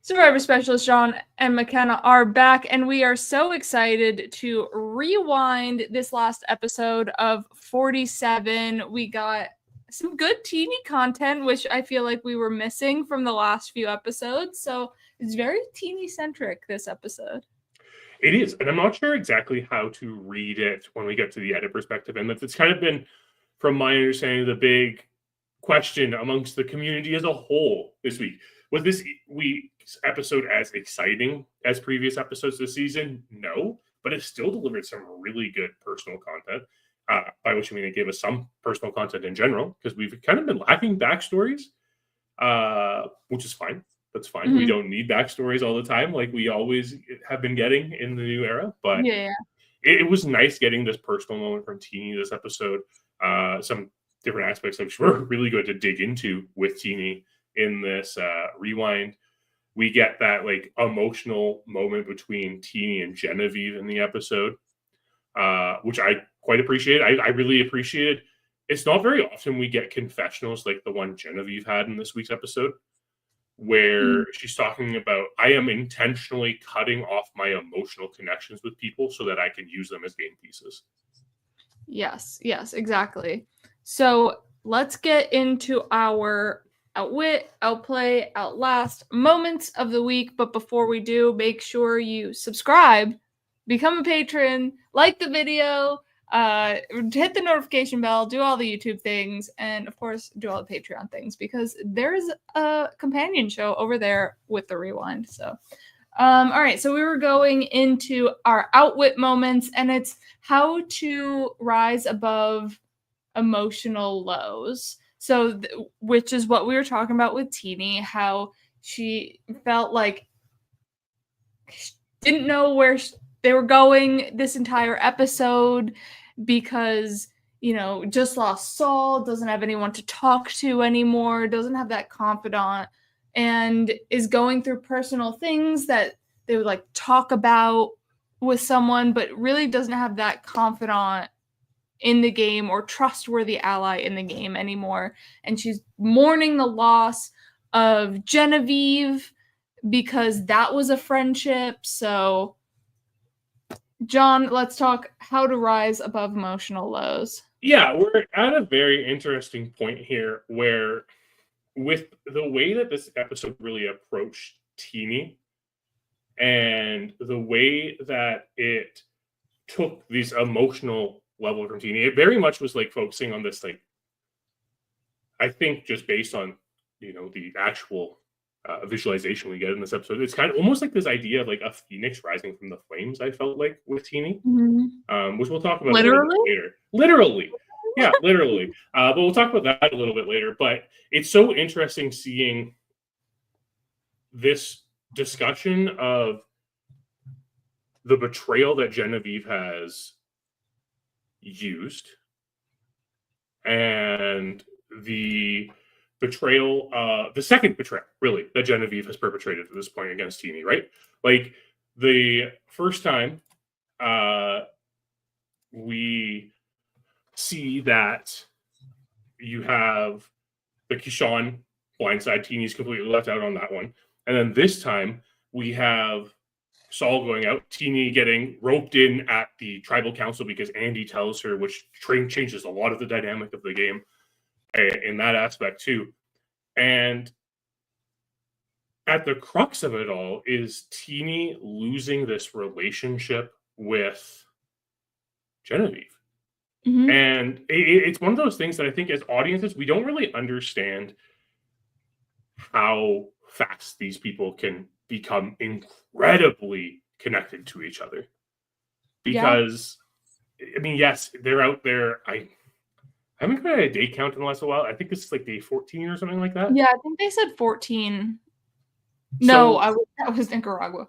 Survivor Specialist John and McKenna are back, and we are so excited to rewind this last episode of 47. We got some good Tieni content, which I feel like we were missing from the last few episodes. So it's very Tieni-centric, this episode. It is, and I'm not sure exactly how to read it when we get to the edit perspective. And it's kind of been, from my understanding, the big question amongst the community as a whole this week. Was this week's episode as exciting as previous episodes this season? No, but it still delivered some really good personal content. By which I mean it gave us some personal content in general, because we've kind of been lacking backstories, which is fine. That's fine. Mm-hmm. We don't need backstories all the time like we always have been getting in the new era. But it was nice getting this personal moment from Tieni this episode. Some different aspects which were really good to dig into with Tieni in this rewind. We get that like emotional moment between Tieni and Genevieve in the episode, which I quite appreciate. I really appreciated. It's not very often we get confessionals like the one Genevieve had in this week's episode, where she's talking about, I am intentionally cutting off my emotional connections with people so that I can use them as game pieces. Yes, exactly. So let's get into our outwit, outplay, outlast moments of the week. But before we do, make sure you subscribe, become a patron, like the video, hit the notification bell, do all the YouTube things, and of course do all the Patreon things, because there's a companion show over there with the rewind. So all right, so we were going into our outwit moments, and it's how to rise above emotional lows. So which is what we were talking about with Tieni, how she felt like she didn't know where they were going this entire episode, because, you know, just lost Saul, doesn't have anyone to talk to anymore, doesn't have that confidant, and is going through personal things that they would like talk about with someone, but really doesn't have that confidant in the game or trustworthy ally in the game anymore. And she's mourning the loss of Genevieve because that was a friendship. So John, let's talk how to rise above emotional lows. Yeah, we're at a very interesting point here where, with the way that this episode really approached Tieni and the way that it took these emotional level from Tieni, it very much was like focusing on this, like, I think just based on, you know, the actual visualization we get in this episode, it's kind of almost like this idea of like a phoenix rising from the flames, I felt like, with Tieni, which we'll talk about literally later. Literally. Yeah, literally. But we'll talk about that a little bit later. But it's so interesting seeing this discussion of the betrayal that Genevieve has used and the betrayal, the second betrayal, really, that Genevieve has perpetrated at this point against Tieni, right? Like, the first time we see that you have the Kishan blindside, Tieni's completely left out on that one. And then this time we have Saul going out, Tieni getting roped in at the tribal council because Andy tells her, which changes a lot of the dynamic of the game in that aspect too. And at the crux of it all is Tieni losing this relationship with Genevieve. And it's one of those things that I think as audiences, we don't really understand how fast these people can become incredibly connected to each other. Because, I mean, yes, they're out there. I haven't got a day count in the last while. I think this is like day 14 or something like that. Yeah, I think they said 14. No, that was Nicaragua.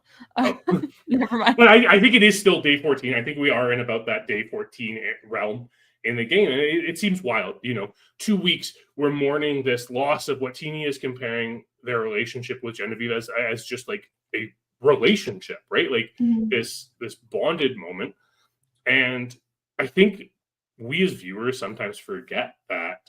Never mind. But I think it is still day 14. I think we are in about that day 14 realm in the game. And it seems wild. You know, 2 weeks, we're mourning this loss of what Tieni is comparing their relationship with Genevieve as just like a relationship, right? Like this bonded moment. And I think we as viewers sometimes forget that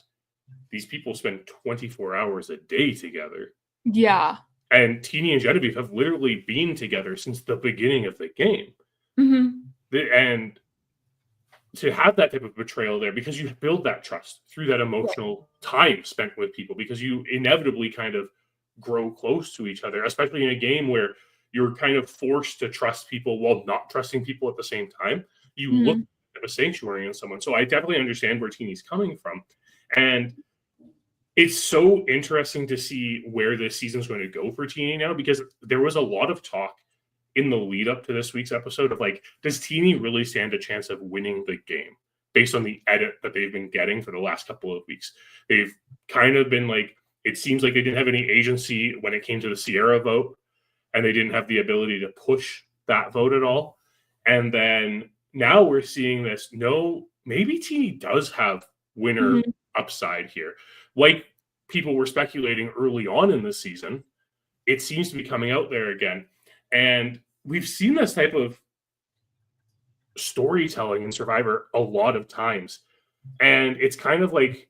these people spend 24 hours a day together. Yeah. And Tieni and Genevieve have literally been together since the beginning of the game. And to have that type of betrayal there, because you build that trust through that emotional time spent with people, because you inevitably kind of grow close to each other, especially in a game where you're kind of forced to trust people while not trusting people at the same time. You look at a sanctuary in someone. So I definitely understand where Tieni's coming from. And it's so interesting to see where this season's going to go for Tieni now, because there was a lot of talk in the lead up to this week's episode of like, does Tieni really stand a chance of winning the game based on the edit that they've been getting for the last couple of weeks? They've kind of been like, it seems like they didn't have any agency when it came to the Sierra vote, and they didn't have the ability to push that vote at all. And then now we're seeing this, no, maybe Tieni does have winner upside here. Like people were speculating early on in this season, it seems to be coming out there again. And we've seen this type of storytelling in Survivor a lot of times. And it's kind of like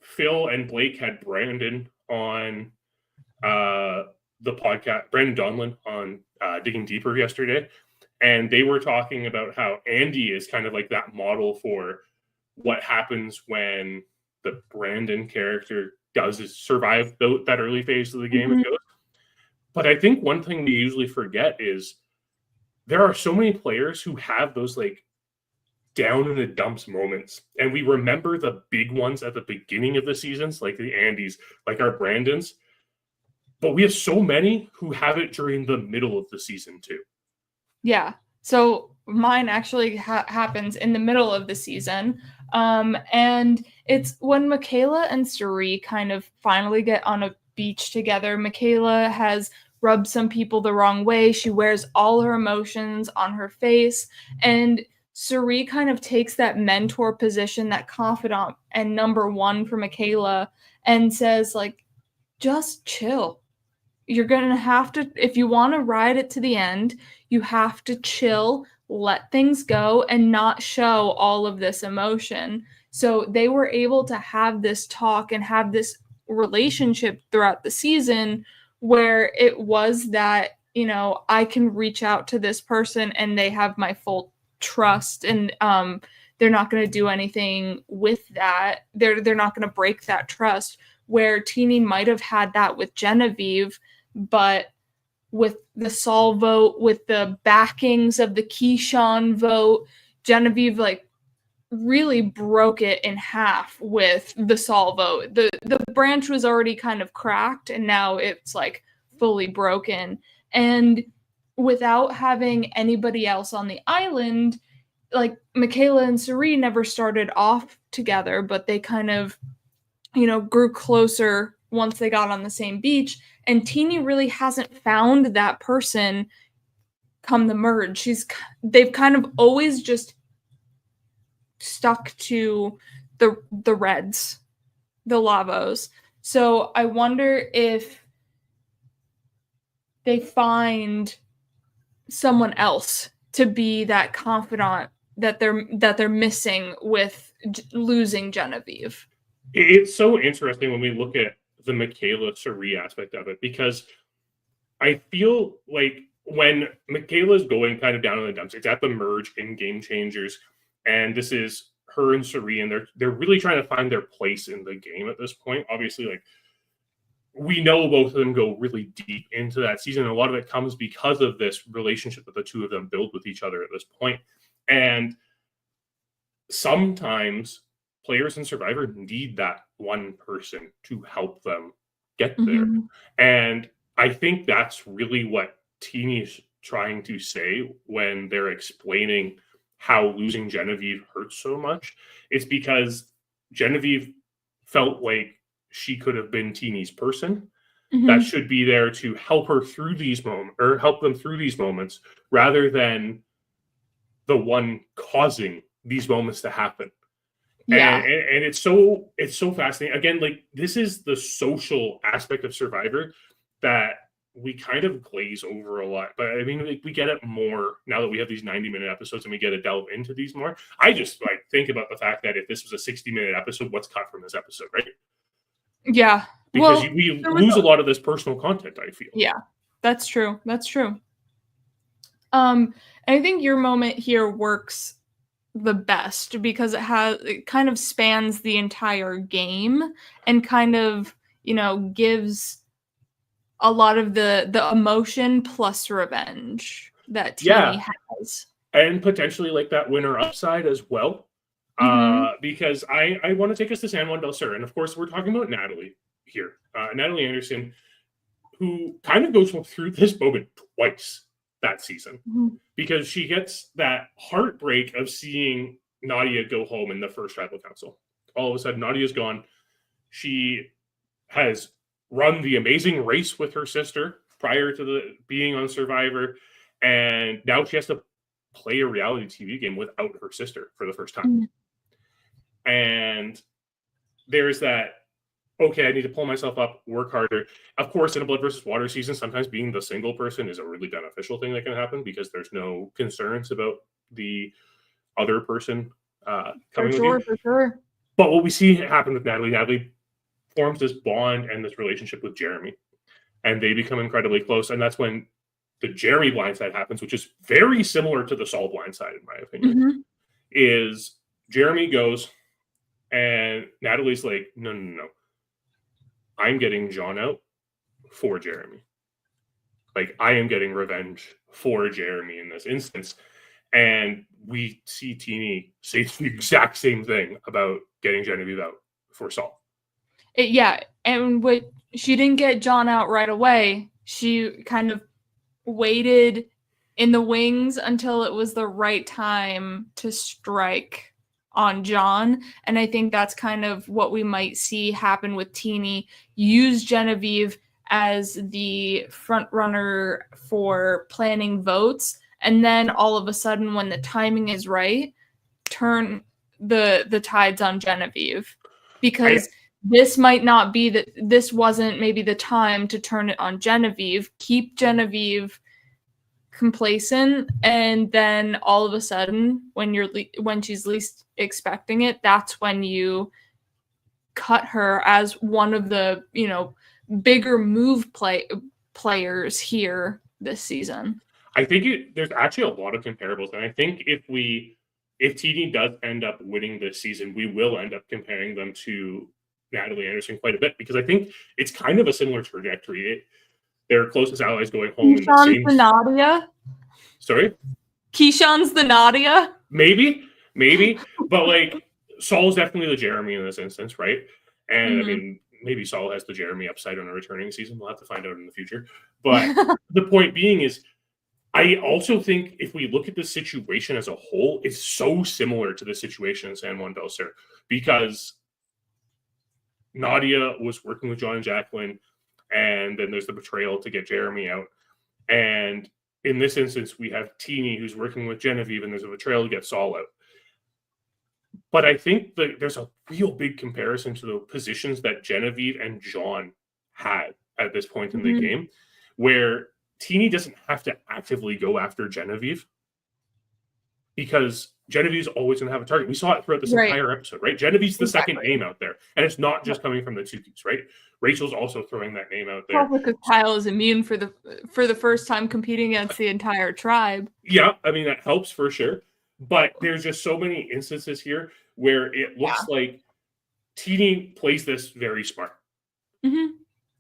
Phil and Blake had Brandon on the podcast, Brandon Donlin on Digging Deeper yesterday. And they were talking about how Andy is kind of like that model for what happens when the Brandon character does survive that early phase of the game. But I think one thing we usually forget is there are so many players who have those like down in the dumps moments. And we remember the big ones at the beginning of the seasons, like the Andys, like our Brandons. But we have so many who have it during the middle of the season too. Yeah. So mine actually happens in the middle of the season. And it's when Michaela and Suri kind of finally get on a beach together. Michaela has rubbed some people the wrong way. She wears all her emotions on her face. And Suri kind of takes that mentor position, that confidant and number one for Michaela, and says, like, just chill. You're going to have to, if you want to ride it to the end, you have to chill, let things go, and not show all of this emotion. So they were able to have this talk and have this relationship throughout the season where it was that, you know, I can reach out to this person and they have my full trust, and they're not going to do anything with that. They're not going to break that trust, where Tieni might have had that with Genevieve, but with the Saul vote, with the backings of the Keyshawn vote, Genevieve like really broke it in half with the Saul vote. The branch was already kind of cracked, and now it's like fully broken. And without having anybody else on the island, like Michaela and Suri never started off together, but they kind of, you know, grew closer once they got on the same beach. And Tieni really hasn't found that person come the merge. They've kind of always just stuck to the Reds, the Lavos. So I wonder if they find someone else to be that confidant that they're missing with losing Genevieve. It's so interesting when we look at the Michaela Suri aspect of it, because I feel like when Michaela's going kind of down in the dumps, it's at the merge in Game Changers, and this is her and Suri, and they're really trying to find their place in the game at this point. Obviously, like, we know both of them go really deep into that season, and a lot of it comes because of this relationship that the two of them build with each other at this point. And sometimes players in Survivor need that one person to help them get there. And I think that's really what Tieni's trying to say when they're explaining how losing Genevieve hurts so much. It's because Genevieve felt like she could have been Tieni's person that should be there to help her through these moments, or help them through these moments, rather than the one causing these moments to happen. Yeah. And it's so fascinating. Again, like, this is the social aspect of Survivor that we kind of glaze over a lot. But I mean, like, we get it more now that we have these 90-minute episodes and we get to delve into these more. I just like think about the fact that if this was a 60-minute episode, what's cut from this episode, right? Yeah. because Well, we there was lose a lot of this personal content, I feel. Yeah, that's true. That's true. I think your moment here works the best because it kind of spans the entire game and kind of, gives a lot of the emotion plus revenge that Tieni Yeah, has. and potentially like that winner upside as well. Mm-hmm. Because I want to take us to San Juan del Sur, and of course we're talking about Natalie here, Natalie Anderson, who kind of goes through this moment twice that season Mm-hmm. because she gets that heartbreak of seeing Nadia go home in the first tribal council. All of a sudden, Nadia's gone. She has run the amazing race with her sister prior to the being on Survivor, and now she has to play a reality TV game without her sister for the first time. Mm-hmm. And there's that, okay, I need to pull myself up, work harder. Of course, in a blood versus water season, sometimes being the single person is a really beneficial thing that can happen because there's no concerns about the other person coming with you. For sure. But what we see happen with Natalie forms this bond and this relationship with Jeremy, and they become incredibly close. And that's when the Jeremy blindside happens, which is very similar to the Saul blindside, in my opinion. Mm-hmm. Is Jeremy goes, and Natalie's like, no. I'm getting John out for Jeremy. Like, I am getting revenge for Jeremy in this instance. And we see Tieni say the exact same thing about getting Genevieve out for Saul. And she didn't get John out right away. She kind of waited in the wings until it was the right time to strike on John. And I think that's kind of what we might see happen with Tieni. Use Genevieve as the front runner for planning votes. And then all of a sudden, when the timing is right, turn the tides on Genevieve. Because this might not be this wasn't maybe the time to turn it on Genevieve. Keep Genevieve complacent, and then all of a sudden when she's least expecting it, that's when you cut her as one of the bigger players here this season. I think there's actually a lot of comparables, and I think if Tieni does end up winning this season, we will end up comparing them to Natalie Anderson quite a bit because I think it's kind of a similar trajectory. Their closest allies going home in the same. The Nadia. Sorry? Keyshawn's the Nadia? Maybe. But like Saul's definitely the Jeremy in this instance, right? And I mean, maybe Saul has the Jeremy upside on a returning season. We'll have to find out in the future. But the point being is, I also think if we look at the situation as a whole, it's so similar to the situation in San Juan del Sur because Nadia was working with John and Jacqueline, and then there's the betrayal to get Jeremy out. And in this instance, we have Tieni who's working with Genevieve, and there's a betrayal to get Saul out. But I think that there's a real big comparison to the positions that Genevieve and John had at this point in the game, where Tieni doesn't have to actively go after Genevieve because Genevieve's always going to have a target. We saw it throughout this entire episode, right? Genevieve's the second name out there, and it's not just coming from the Tukis, right? Rachel's also throwing that name out there. Because Kyle is immune for the first time competing against the entire tribe. Yeah, I mean, that helps for sure. But there's just so many instances here where it looks like Tieni plays this very smart,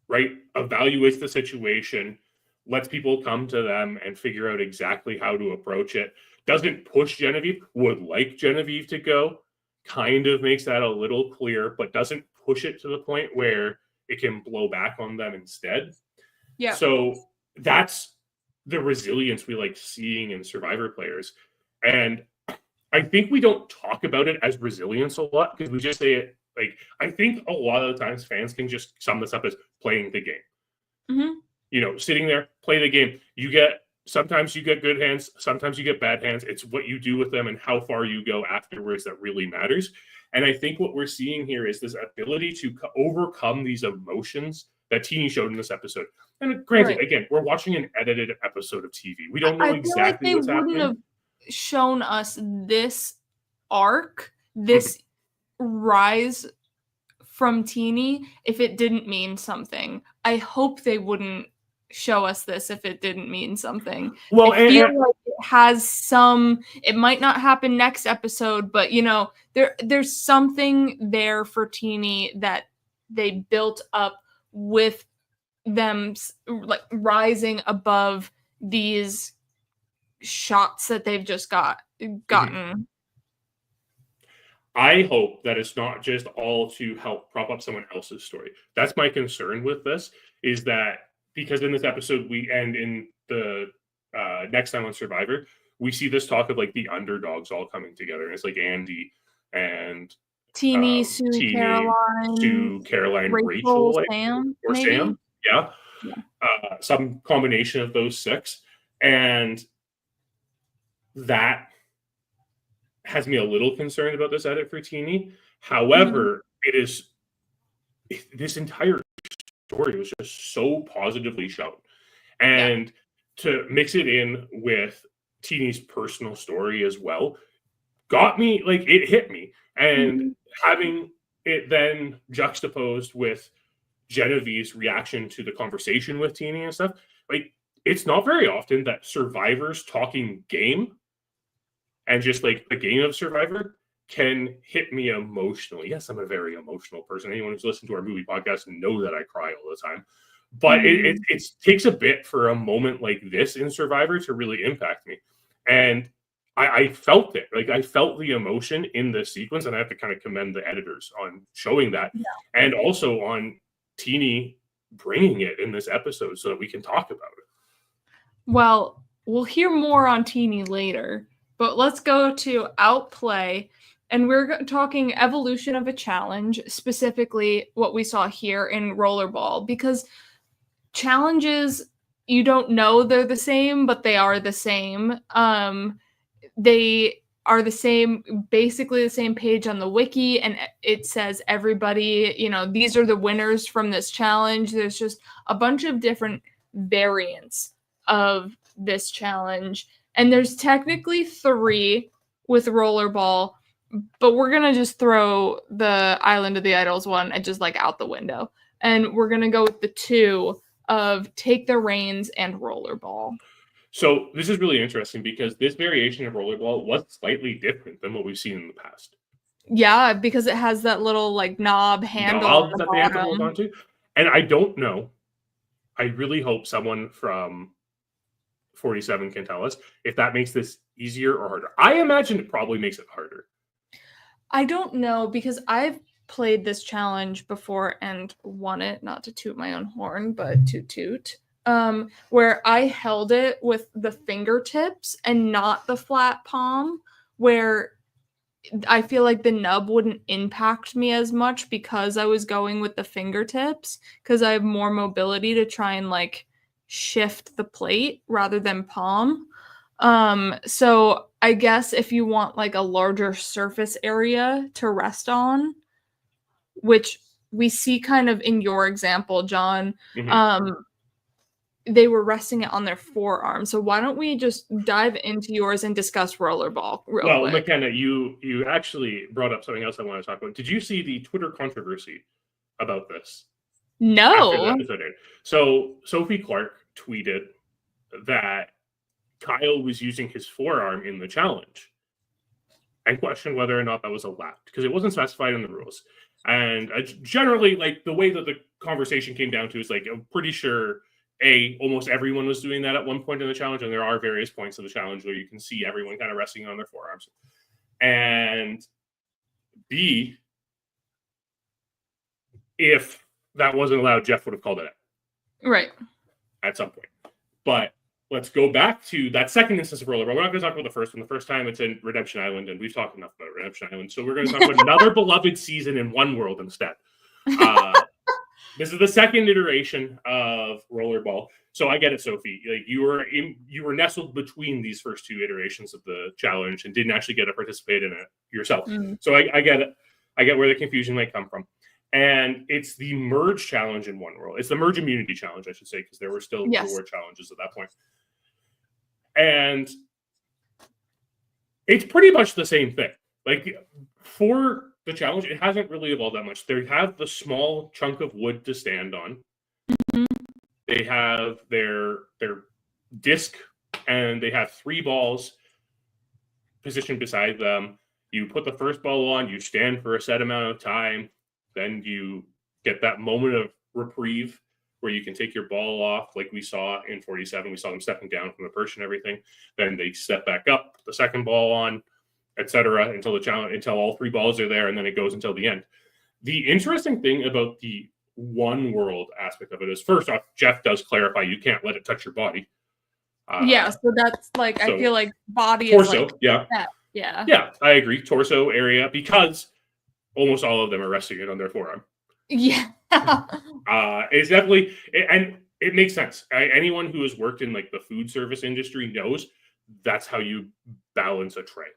right? Evaluates the situation, lets people come to them and figure out exactly how to approach it. Doesn't push Genevieve, would like Genevieve to go, kind of makes that a little clear, but doesn't push it to the point where it can blow back on them instead. Yeah. So that's the resilience we like seeing in Survivor players. And I think we don't talk about it as resilience a lot because we just say it like, I think a lot of the times fans can just sum this up as playing the game. Sitting there, play the game. Sometimes you get good hands, sometimes you get bad hands. It's what you do with them and how far you go afterwards that really matters. And I think what we're seeing here is this ability to overcome these emotions that Tieni showed in this episode. And granted, again, we're watching an edited episode of TV. We don't know exactly what's happening. Have shown us this arc, this rise from Tieni if it didn't mean something. I hope they wouldn't show us this if it didn't mean something. Well, I feel like it has some, it might not happen next episode, but you know, there's something there for Tieni that they built up with them like rising above these shots that they've just gotten. Mm-hmm. I hope that it's not just all to help prop up someone else's story. That's my concern with this, is that because in this episode we end in the next time on Survivor, we see this talk of like the underdogs all coming together. And it's like Andy and Tieni, Sue, Caroline, Rachel, Sam, or maybe? Sam. Yeah. Some combination of those 6. And that has me a little concerned about this edit for Tieni. However, it is, this entire story was just so positively shown. And to mix it in with Tieni's personal story as well got me, like, it hit me. And having it then juxtaposed with Genevieve's reaction to the conversation with Tieni and stuff, like, it's not very often that Survivor's talking game and just like the game of Survivor can hit me emotionally. Yes, I'm a very emotional person. Anyone who's listened to our movie podcast know that I cry all the time. But it takes a bit for a moment like this in Survivor to really impact me. And I felt it. Like, I felt the emotion in this sequence, and I have to kind of commend the editors on showing that. And also on Tieni bringing it in this episode so that we can talk about it. Well, we'll hear more on Tieni later. But let's go to outplay, and we're talking evolution of a challenge, specifically what we saw here in rollerball, because challenges, you don't know they're the same, but they are the same. They are the same, basically the same page on the wiki, and it says everybody, you know, these are the winners from this challenge. There's just a bunch of different variants of this challenge. And there's technically 3 with rollerball, but we're going to just throw the Island of the Idols one and just like out the window. And we're going to go with the 2 of Take the Reins and rollerball. So this is really interesting because this variation of rollerball was slightly different than what we've seen in the past. Yeah, because it has that little like knob handle that they have to hold on to. And I don't know. I really hope someone from 47 can tell us if that makes this easier or harder. I imagine it probably makes it harder. I don't know, because I've played this challenge before and won it, not to toot my own horn, but to toot, where I held it with the fingertips and not the flat palm, where I feel like the nub wouldn't impact me as much because I was going with the fingertips, because I have more mobility to try and like shift the plate rather than palm. So I guess if you want like a larger surface area to rest on, which we see kind of in your example, John, they were resting it on their forearm. So why don't we just dive into yours and discuss rollerball real quick? McKenna, you actually brought up something else I want to talk about. Did you see the Twitter controversy about this? No. So Sophie Clark tweeted that Kyle was using his forearm in the challenge and questioned whether or not that was allowed because it wasn't specified in the rules. And generally, like, the way that the conversation came down to is like, I'm pretty sure almost everyone was doing that at one point in the challenge, and there are various points of the challenge where you can see everyone kind of resting on their forearms. And B, if that wasn't allowed, Jeff would have called it out. Right. At some point. But let's go back to that second instance of rollerball. We're not going to talk about the first one. The first time it's in Redemption Island, and we've talked enough about Redemption Island. So we're going to talk about another beloved season in One World instead. This is the second iteration of rollerball. So I get it, Sophie. Like, you were nestled between these first 2 iterations of the challenge and didn't actually get to participate in it yourself. So I get it. I get where the confusion might come from. And it's the merge challenge in One World. It's the merge immunity challenge, I should say, because there were still reward challenges at that point. And it's pretty much the same thing. Like, for the challenge, it hasn't really evolved that much. They have the small chunk of wood to stand on. Mhm. They have their disc, and they have 3 balls positioned beside them. You put the first ball on, you stand for a set amount of time, then you get that moment of reprieve where you can take your ball off, like we saw in 47. We saw them stepping down from the perch and everything. Then they step back up, put the second ball on, etc., until all 3 balls are there, and then it goes until the end. The interesting thing about the one world aspect of it is, first off, Jeff does clarify you can't let it touch your body. Yeah, so that's like, I so feel like body torso, is like yeah. that. Yeah. Yeah, I agree. Torso area, because almost all of them are resting it on their forearm. Yeah. It's definitely, and it makes sense. Anyone who has worked in like the food service industry knows that's how you balance a tray,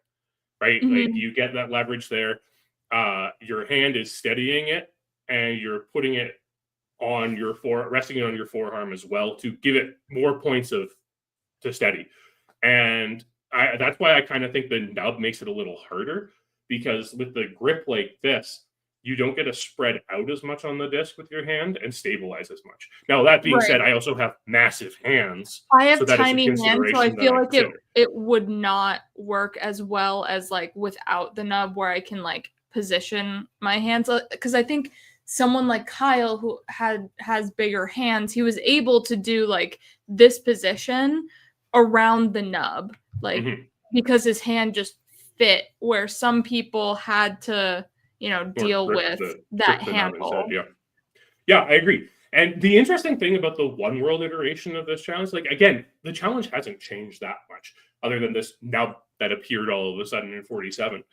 right? Like, Mhm. you get that leverage there. Your hand is steadying it, and you're putting it on your resting it on your forearm as well to give it more points to steady. And that's why I kind of think the nub makes it a little harder, because with the grip like this, you don't get to spread out as much on the disc with your hand and stabilize as much. Now, that being said, Right. I also have massive hands, I have so that is a tiny hands, so I consideration that feel I like consider. it would not work as well as like without the nub, where I can like position my hands, because I think someone like Kyle, who has bigger hands, he was able to do like this position around the nub, like Mhm. because his hand just fit, where some people had to, Or deal with that grip the nub instead. handle. Yeah. Yeah, I agree. And the interesting thing about the one world iteration of this challenge, like, again, the challenge hasn't changed that much, other than this nub that appeared all of a sudden in 47.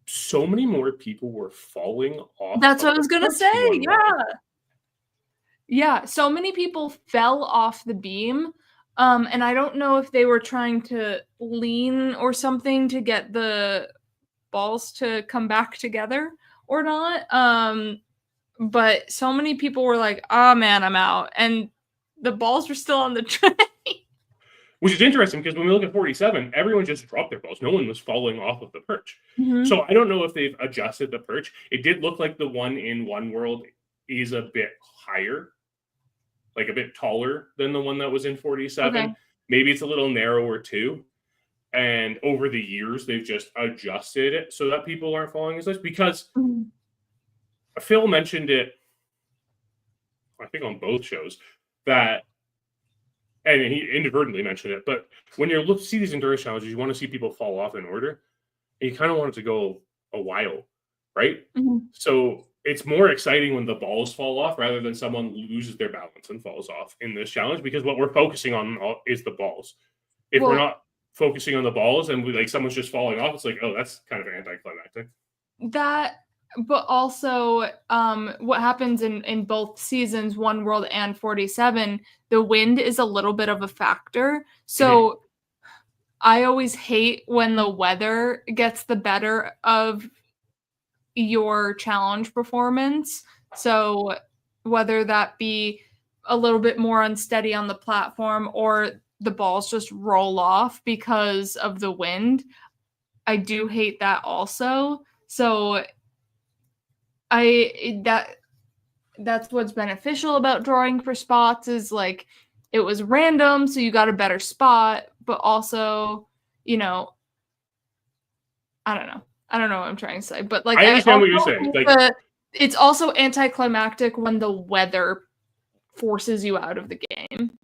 So many more people were falling off That's of what I the was gonna perch say. in one world. Yeah. Yeah, so many people fell off the beam, and I don't know if they were trying to lean or something to get the balls to come back together or not, but so many people were like, "Oh, man, I'm out," and the balls were still on the tray. Which is interesting, because when we look at 47, everyone just dropped their balls. No one was falling off of the perch. Mhm. So I don't know if they've adjusted the perch. It did look like the one in one world is a bit higher, like a bit taller than the one that was in 47. Okay. Maybe it's a little narrower too. And over the years, they've just adjusted it so that people aren't falling as much. Because Mhm. Phil mentioned it, I think, on both shows, that, and he inadvertently mentioned it, but when you see these endurance challenges, you want to see people fall off in order, and you kind of want it to go a while, right? Mhm. So it's more exciting when the balls fall off rather than someone loses their balance and falls off in this challenge, because what we're focusing on is the balls. If we're Well, not focusing on the balls and like someone's just falling off, it's like, oh, that's kind of anticlimactic. that, but also, what happens in both seasons, One World and 47, the wind is a little bit of a factor. Mhm. So I always hate when the weather gets the better of your challenge performance. So whether that be a little bit more unsteady on the platform or the balls just roll off because of the wind, I do hate that also. So that's what's beneficial about drawing for spots, is like it was random, so you got a better spot, but also, you know, I don't know. I don't know what I'm trying to say, but like I I understand also what you're saying. think Like, that it's also anticlimactic when the weather forces you out of the game.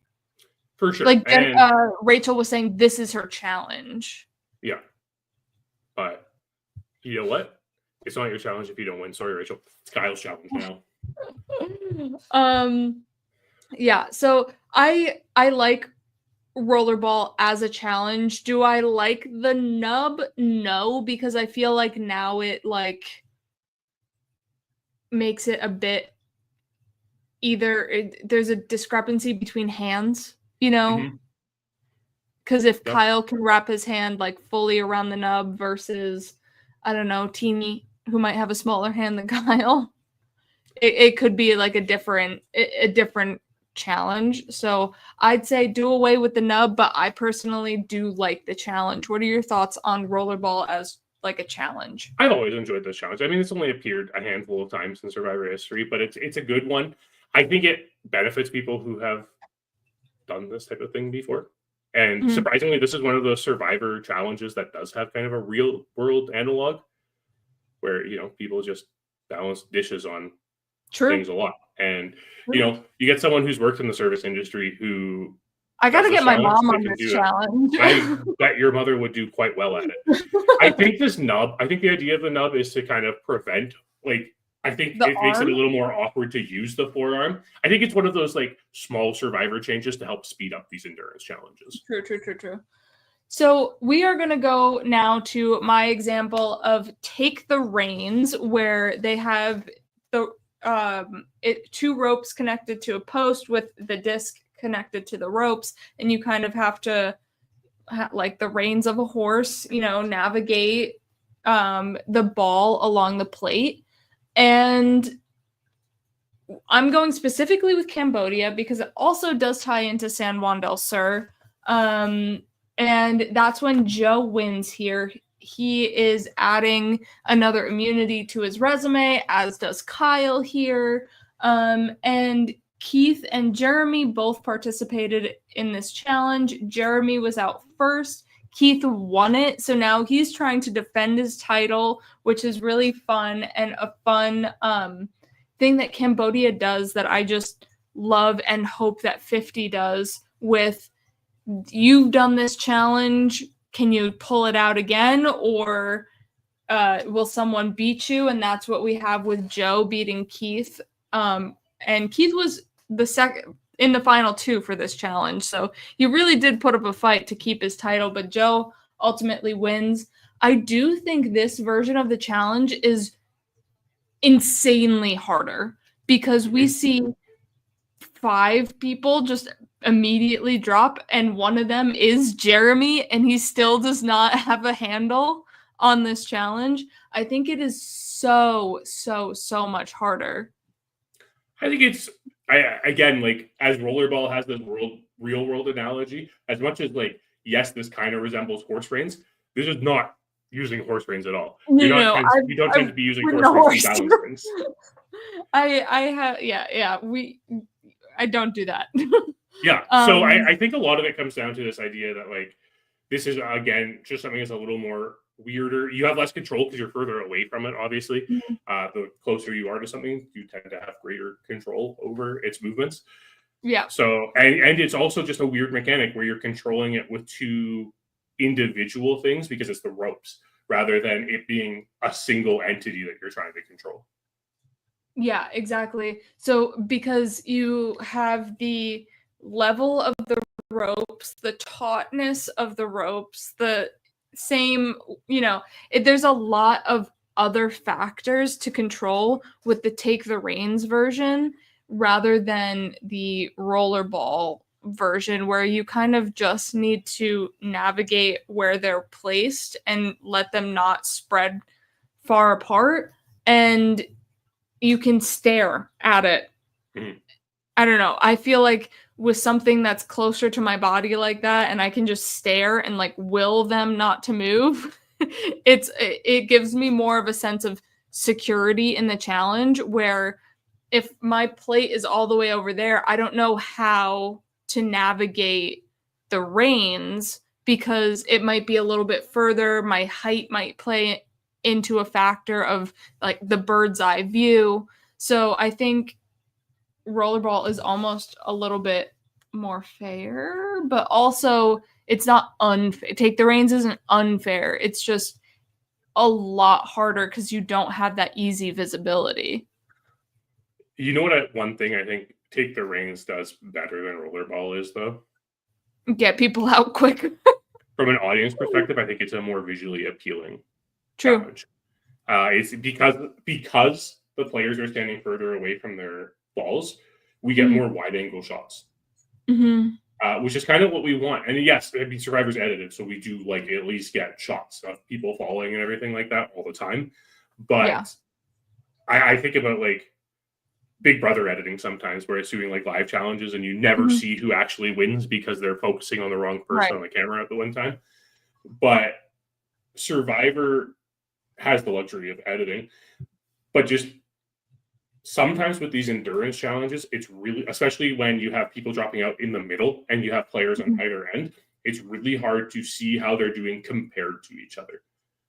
for sure. Like And Rachel was saying, this is her challenge. yeah, but you know what? It's not your challenge if you don't win. Sorry, Rachel. It's Kyle's challenge now. um, yeah. So I like rollerball as a challenge. Do I like the nub? No, because I feel like now it like makes it a bit, there's a discrepancy between hands, Hmm. because if Yep. Kyle can wrap his hand like fully around the nub versus, I don't know, Tieni, who might have a smaller hand than Kyle, it could be like a different challenge. So I'd say do away with the nub, but I personally do like the challenge. What are your thoughts on rollerball as like a challenge. I've always enjoyed this challenge. I mean, it's only appeared a handful of times in Survivor history, but it's a good one. I think it benefits people who have done this type of thing before. And Mhm. surprisingly, this is one of those Survivor challenges that does have kind of a real world analog where, people just balance dishes on True. things a lot. And, True. you get someone who's worked in the service industry who I does gotta this get my challenge, mom they on can this do it. challenge. I bet your mother would do quite well at it. I think the idea of the nub is to kind of prevent, I think The it makes it a arm? little more awkward to use the forearm. I think it's one of those small Survivor changes to help speed up these endurance challenges. True. So we are going to go now to my example of take the reins, where they have the 2 ropes connected to a post with the disc connected to the ropes, and you kind of have to like the reins of a horse, navigate the ball along the plate. And I'm going specifically with Cambodia because it also does tie into San Juan del Sur. And that's when Joe wins here. He is adding another immunity to his resume, as does Kyle here. And Keith and Jeremy both participated in this challenge. Jeremy was out first. Keith won it. So now he's trying to defend his title, which is really fun and a fun thing that Cambodia does that I just love and hope that 50 does with, you've done this challenge, can you pull it out again, or will someone beat you? And that's what we have with Joe beating Keith. And Keith was the second in the final 2 for this challenge, so he really did put up a fight to keep his title, but Joe ultimately wins. I do think this version of the challenge is insanely harder because we see 5 people just immediately drop, and one of them is Jeremy, and he still does not have a handle on this challenge. I think it is so much harder. I think it's again, as rollerball has this real world analogy, as much as yes, this kind of resembles horse reins, this is not using horse reins at all. You don't tend to be using horse reins to balance things. I don't do that. Yeah. So I think a lot of it comes down to this idea that this is again just something that's a little more weirder. You have less control because you're further away from it, obviously. The closer you are to something, you tend to have greater control over its movements. Yeah. So and it's also just a weird mechanic where you're controlling it with 2 individual things because it's the ropes rather than it being a single entity that you're trying to control. Yeah, exactly. So because you have the level of the ropes, the tautness of the ropes, the same, there's a lot of other factors to control with the take the reins version rather than the rollerball version, where you kind of just need to navigate where they're placed and let them not spread far apart, and you can stare at it. Mm-hmm. I don't know. I feel like with something that's closer to my body like that, and I can just stare and will them not to move, it gives me more of a sense of security in the challenge, where if my plate is all the way over there, I don't know how to navigate the reins because it might be a little bit further. My height might play into a factor of the bird's eye view. So I think rollerball is almost a little bit more fair, but also it's not unfair. Take the reins isn't unfair. It's just a lot harder because you don't have that easy visibility. You know what? One thing I think take the reins does better than rollerball is, though? Get people out quick. From an audience perspective, I think it's a more visually appealing challenge. It's because the players are standing further away from their balls, we get more wide angle shots, which is kind of what we want. And yes, Survivor's edited, so we do at least get shots of people falling and everything like that all the time. But yeah. I think about Big Brother editing sometimes, where it's doing live challenges and you never see who actually wins because they're focusing on the wrong person on the camera at the one time. But Survivor has the luxury of editing. But just sometimes with these endurance challenges, it's really, especially when you have people dropping out in the middle and you have players on either end, it's really hard to see how they're doing compared to each other.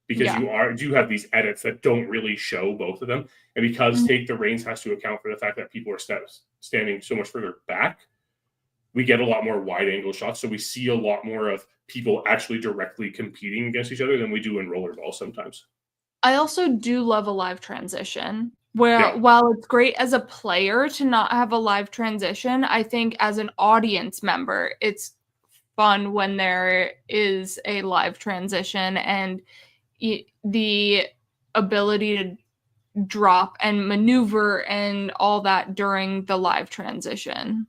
Because you do have these edits that don't really show both of them. And because Take the Reins has to account for the fact that people are standing so much further back, we get a lot more wide angle shots. So we see a lot more of people actually directly competing against each other than we do in rollerball sometimes. I also do love a live transition. Where while it's great as a player to not have a live transition, I think as an audience member, it's fun when there is a live transition and the ability to drop and maneuver and all that during the live transition.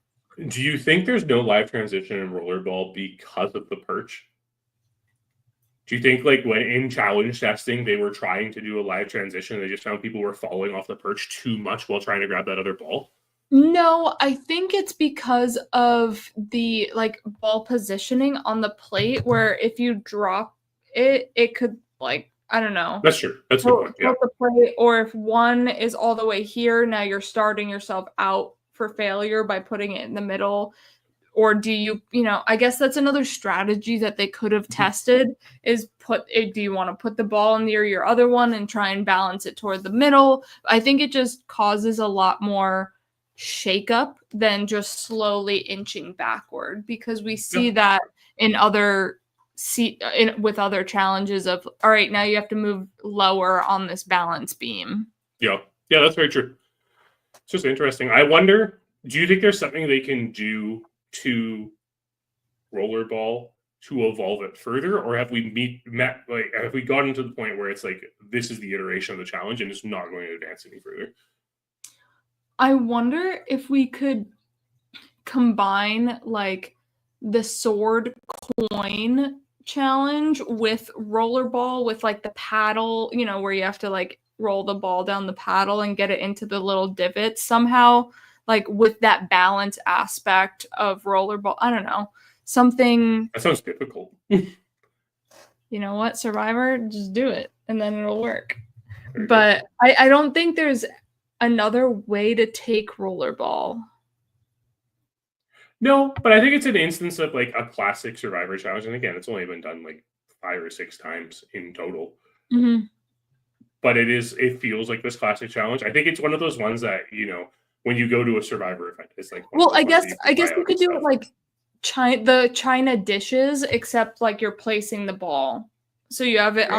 Do you think there's no live transition in rollerball because of the perch? Do you think, like, when in challenge testing, they were trying to do a live transition, they just found people were falling off the perch too much while trying to grab that other ball? No, I think it's because of the, like, ball positioning on the plate where if you drop it, it could, like, I don't know. That's true. That's a good point. Yeah. The plate, or if one is all the way here, now you're starting yourself out for failure by putting it in the middle. Or do you know, I guess that's another strategy that they could have tested is do you want to put the ball near your other one and try and balance it toward the middle? I think it just causes a lot more shakeup than just slowly inching backward, because we see that in other with other challenges of, all right, now you have to move lower on this balance beam. Yeah, that's very true. It's just interesting. I wonder, do you think there's something they can do to rollerball to evolve it further, or have we have we gotten to the point where it's like this is the iteration of the challenge and it's not going to advance any further? I wonder if we could combine like the sword coin challenge with rollerball with like the paddle, where you have to like roll the ball down the paddle and get it into the little divots somehow, like with that balance aspect of rollerball. I don't know. Something. That sounds difficult. You know what? Survivor, just do it and then it'll work. But I don't think there's another way to take rollerball. No, but I think it's an instance of like a classic Survivor challenge. And again, it's only been done like 5 or 6 times in total. But it feels like this classic challenge. I think it's one of those ones that, when you go to a Survivor event, it's like, well, I guess you could do it like the China dishes, except like you're placing the ball. So you have it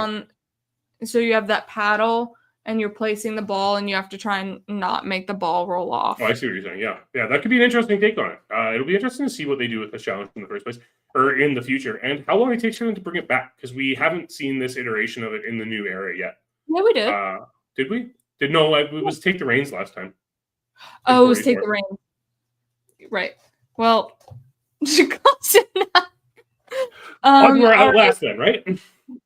so you have that paddle and you're placing the ball and you have to try and not make the ball roll off. Oh, I see what you're saying. Yeah, that could be an interesting take on it. It'll be interesting to see what they do with this challenge in the first place, or in the future, and how long it takes for them to bring it back, because we haven't seen this iteration of it in the new era yet. Yeah, we did. Did we? It was Take the Reins last time. Oh, it was Take the Reins. Right. Well, close enough. We're outlast then, right?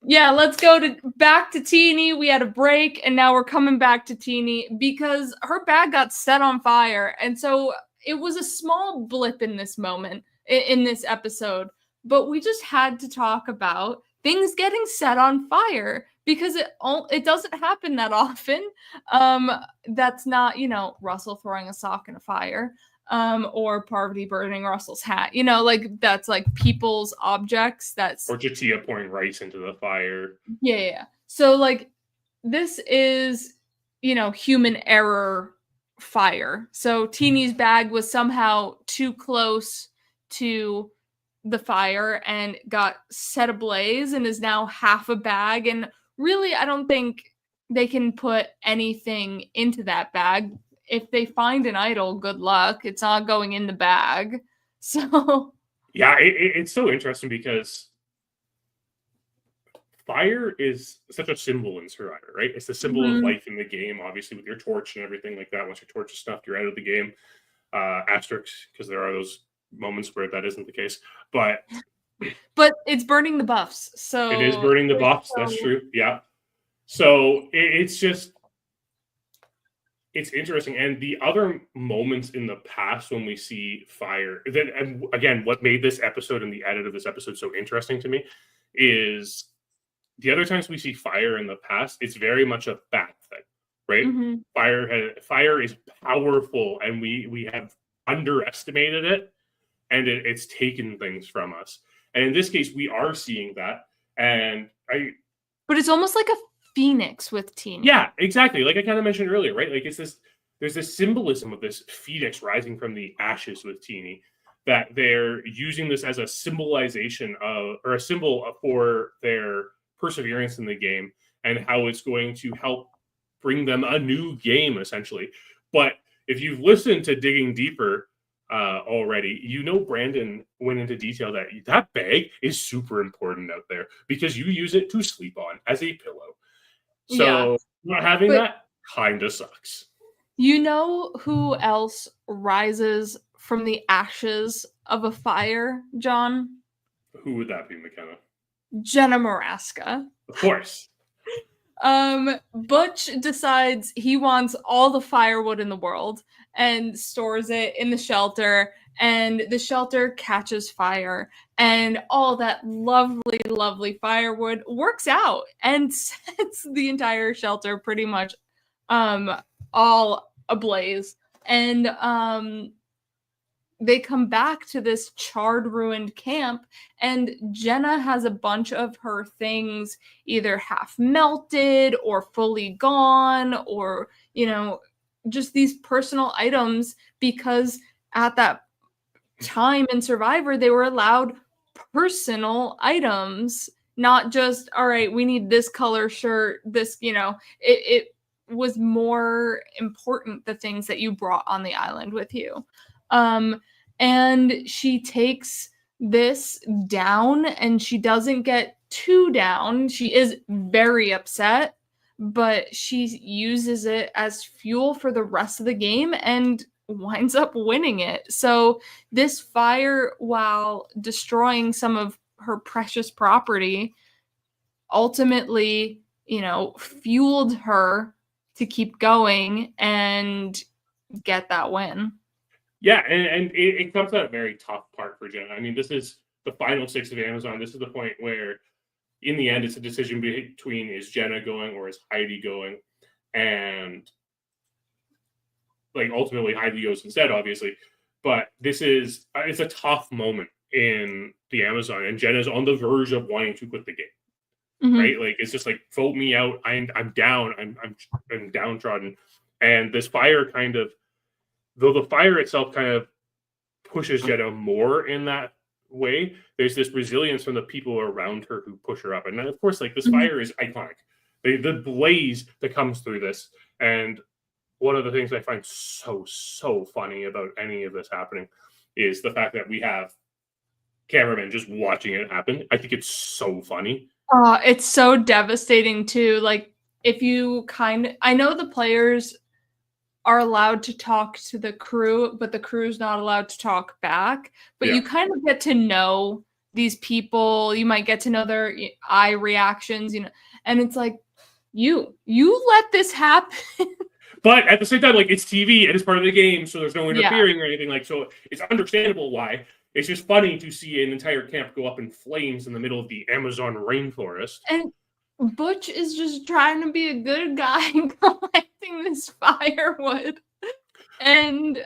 Yeah, let's go back to Tieni. We had a break, and now we're coming back to Tieni because her bag got set on fire. And so it was a small blip in this moment, in this episode. But we just had to talk about things getting set on fire, because it doesn't happen that often. That's not, Russell throwing a sock in a fire. Or Parvati burning Russell's hat. Like that's like people's objects. Or Jatia pouring rice into the fire. Yeah. So like this is, human error fire. So Tieni's bag was somehow too close to the fire and got set ablaze and is now half a bag. And really, I don't think they can put anything into that bag. If they find an idol, good luck. It's not going in the bag. So yeah, it's so interesting because fire is such a symbol in Survivor, right? It's the symbol of life in the game, obviously, with your torch and everything like that. Once your torch is snuffed, you're out of the game. Asterisks, because there are those moments where that isn't the case. But it's burning the buffs. So it is burning the buffs. That's true. Yeah. So it's just, it's interesting. And the other moments in the past when we see fire, again, what made this episode and the edit of this episode so interesting to me is the other times we see fire in the past, it's very much a bad thing, right? Mm-hmm. Fire is powerful, and we have underestimated it, and it's taken things from us. And in this case, we are seeing that. And But it's almost like a phoenix with Tieni. Yeah, exactly. Like I kind of mentioned earlier, right? Like there's this symbolism of this phoenix rising from the ashes with Tieni, that they're using this as a symbolization of, or a symbol for their perseverance in the game, and how it's going to help bring them a new game, essentially. But if you've listened to Digging Deeper already, you know Brandon went into detail that that bag is super important out there because you use it to sleep on as a pillow. So not having that kind of sucks. You know who else rises from the ashes of a fire, John? Who would that be, McKenna? Jenna Maraska. Of course. Butch decides he wants all the firewood in the world and stores it in the shelter, and the shelter catches fire, and all that lovely, lovely firewood works out and sets the entire shelter pretty much all ablaze. And they come back to this charred, ruined camp, and Jenna has a bunch of her things either half melted or fully gone, or, you know, just these personal items, because at that time in Survivor, they were allowed personal items, not just, all right, we need this color shirt, this, you know, it was more important, the things that you brought on the island with you. And she takes this down, and she doesn't get too down. She is very upset, but she uses it as fuel for the rest of the game and winds up winning it. So this fire, while destroying some of her precious property, ultimately, you know, fueled her to keep going and get that win. Yeah, and it comes at a very tough part for Jenna. I mean, this is the final 6 of Amazon. This is the point where, in the end, it's a decision between, is Jenna going or is Heidi going? And, like, ultimately Heidi goes instead, obviously. But it's a tough moment in the Amazon, and Jenna's on the verge of wanting to quit the game. Mm-hmm. Right? Like, it's just like, vote me out. I'm down. I'm downtrodden. And this fire kind of, though the fire itself kind of pushes Jenna more in that way, there's this resilience from the people around her who push her up. And then, of course, like, this fire is iconic. The blaze that comes through this. And one of the things I find so funny about any of this happening is the fact that we have cameramen just watching it happen. I think it's so funny. It's so devastating too. Like, if you I know the players are allowed to talk to the crew, but the crew's not allowed to talk back. But you kind of get to know these people. You might get to know their eye reactions, you know. And it's like, you let this happen. But at the same time, like, it's TV and it's part of the game, so there's no interfering or anything. Like, so it's understandable why. It's just funny to see an entire camp go up in flames in the middle of the Amazon rainforest. And Butch is just trying to be a good guy collecting this firewood. And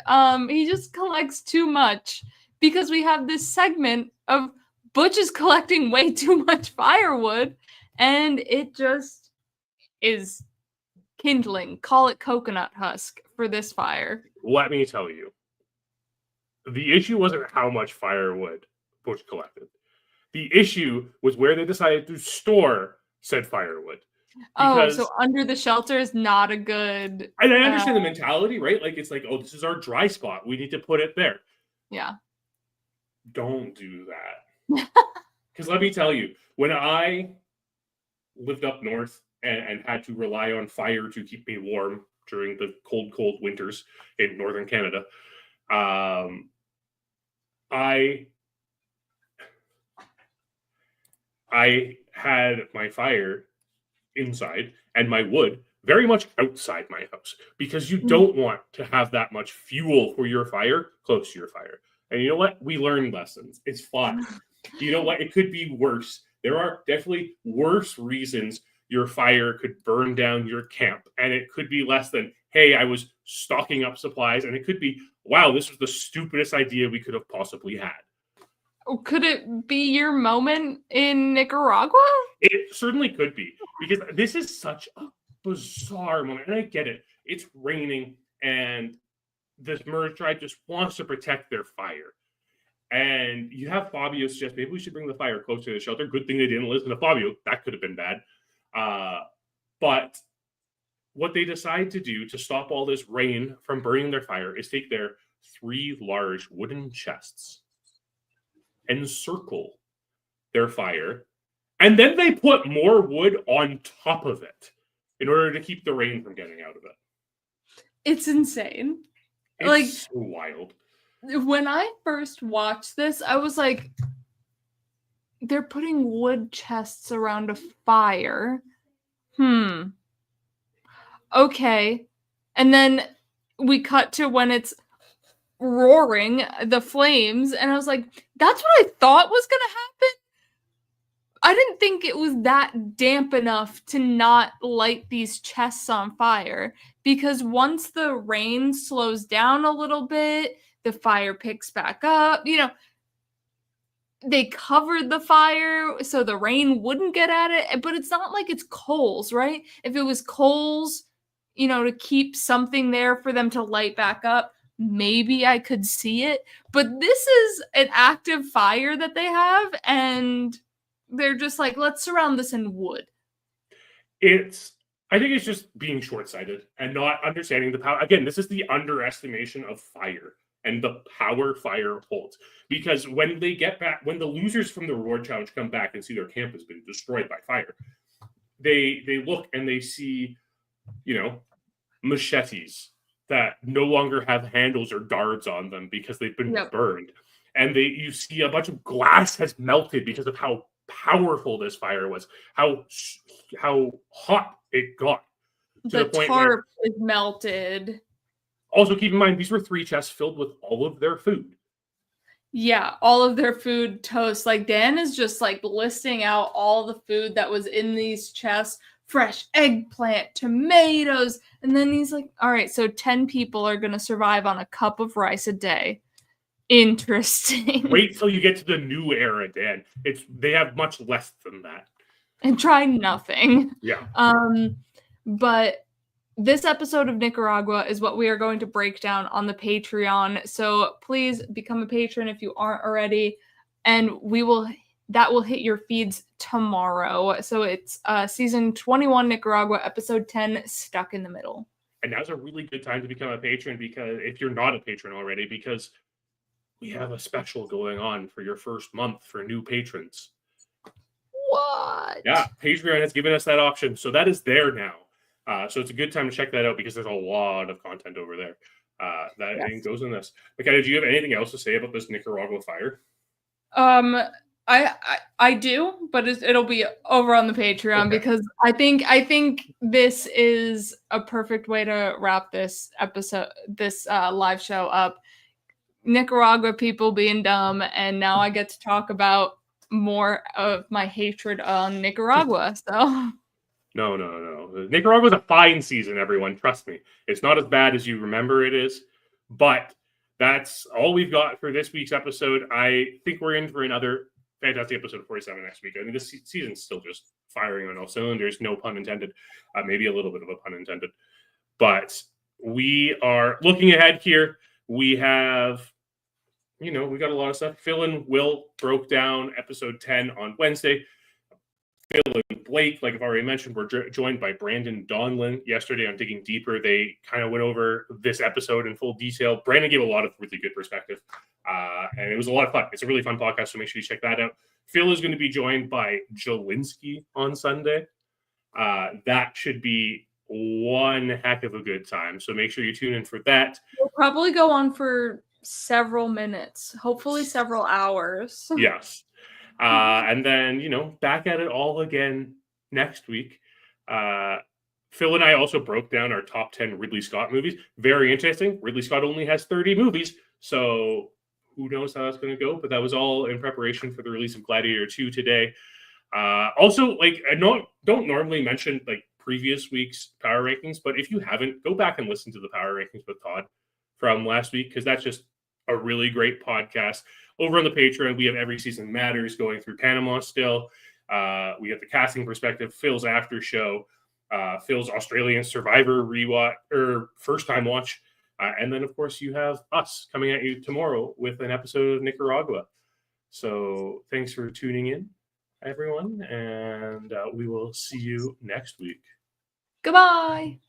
he just collects too much, because we have this segment of Butch is collecting way too much firewood, and it just is kindling. Call it coconut husk for this fire. Let me tell you, the issue wasn't how much firewood Butch collected. The issue was where they decided to store said firewood. So under the shelter is not a good... And I understand the mentality, right? Like, it's like, oh, this is our dry spot. We need to put it there. Yeah. Don't do that. Because let me tell you, when I lived up north and had to rely on fire to keep me warm during the cold winters in northern Canada, I had my fire inside and my wood very much outside my house, because you don't want to have that much fuel for your fire close to your fire. And you know what? We learned lessons. It's fun. You know what? It could be worse There are definitely worse reasons your fire could burn down your camp. And it could be less than, hey, I was stocking up supplies. And it could be, wow, this was the stupidest idea we could have possibly had. Could it be your moment in Nicaragua? It certainly could be, because this is such a bizarre moment. And I get it. It's raining, and this merge tribe just wants to protect their fire. And you have Fabio suggest maybe we should bring the fire closer to the shelter. Good thing they didn't listen to Fabio. That could have been bad. But what they decide to do to stop all this rain from burning their fire is take their 3 large wooden chests, encircle their fire, and then they put more wood on top of it in order to keep the rain from getting out of it. It's insane. It's so wild. When I first watched this, I was like, they're putting wood chests around a fire. Okay. And then we cut to when it's roaring, the flames, and I was like, that's what I thought was going to happen. I didn't think it was that damp enough to not light these chests on fire, because once the rain slows down a little bit, the fire picks back up. They covered the fire so the rain wouldn't get at it, but it's not like it's coals, right? If it was coals, to keep something there for them to light back up, maybe I could see it. But this is an active fire that they have, and they're just like, let's surround this in wood. I think it's just being short-sighted and not understanding the power. Again, this is the underestimation of fire and the power fire holds. Because when they get back, when the losers from the reward challenge come back and see their camp has been destroyed by fire, they look and they see, machetes that no longer have handles or guards on them because they've been burned. And you see a bunch of glass has melted because of how powerful this fire was, how hot it got. To the point tarp is melted. Also, keep in mind, these were 3 chests filled with all of their food. Yeah, all of their food, toast. Like, Dan is just, listing out all the food that was in these chests. Fresh eggplant, tomatoes. And then he's like, all right, so 10 people are going to survive on a cup of rice a day. Interesting. Wait till you get to the new era, Dan. They have much less than that. And try nothing. Yeah. But this episode of Nicaragua is what we are going to break down on the Patreon. So please become a patron if you aren't already. And that will hit your feeds tomorrow. So it's season 21 Nicaragua, episode 10, Stuck in the Middle. And now's a really good time to become a patron, because if you're not a patron already, because we have a special going on for your first month for new patrons. What? Yeah, Patreon has given us that option. So that is there now. So it's a good time to check that out, because there's a lot of content over there that goes in this. McKenna, do you have anything else to say about this Nicaragua fire? I do, but it'll be over on the Patreon, because I think this is a perfect way to wrap this episode, this live show up. Nicaragua people being dumb, and now I get to talk about more of my hatred on Nicaragua. So no. Nicaragua's a fine season, everyone. Trust me. It's not as bad as you remember it is, but that's all we've got for this week's episode. I think we're in for another fantastic episode of 47 next week. I mean, this season's still just firing on all cylinders, no pun intended. Maybe a little bit of a pun intended. But we are looking ahead here. We have, we got a lot of stuff. Phil and Will broke down episode 10 on Wednesday. Phil and Blake, like I've already mentioned, were joined by Brandon Donlin yesterday on Digging Deeper. They kind of went over this episode in full detail. Brandon gave a lot of really good perspective, and it was a lot of fun. It's a really fun podcast, so make sure you check that out. Phil is going to be joined by Jelinski on Sunday. That should be one heck of a good time, so make sure you tune in for that. We'll probably go on for several minutes, hopefully several hours. Yes. And then, back at it all again next week. Phil and I also broke down our top 10 Ridley Scott movies. Very interesting. Ridley Scott only has 30 movies, so who knows how that's going to go, but that was all in preparation for the release of Gladiator 2 today. Also, like, I don't normally mention like previous week's power rankings, but if you haven't, go back and listen to the power rankings with Todd from last week, because that's just a really great podcast. Over on the Patreon, we have Every Season Matters going through Panama still. We have the casting perspective, Phil's after show, Phil's Australian Survivor rewatch or first time watch, and then of course you have us coming at you tomorrow with an episode of Nicaragua. So thanks for tuning in, everyone, and we will see you next week. Goodbye.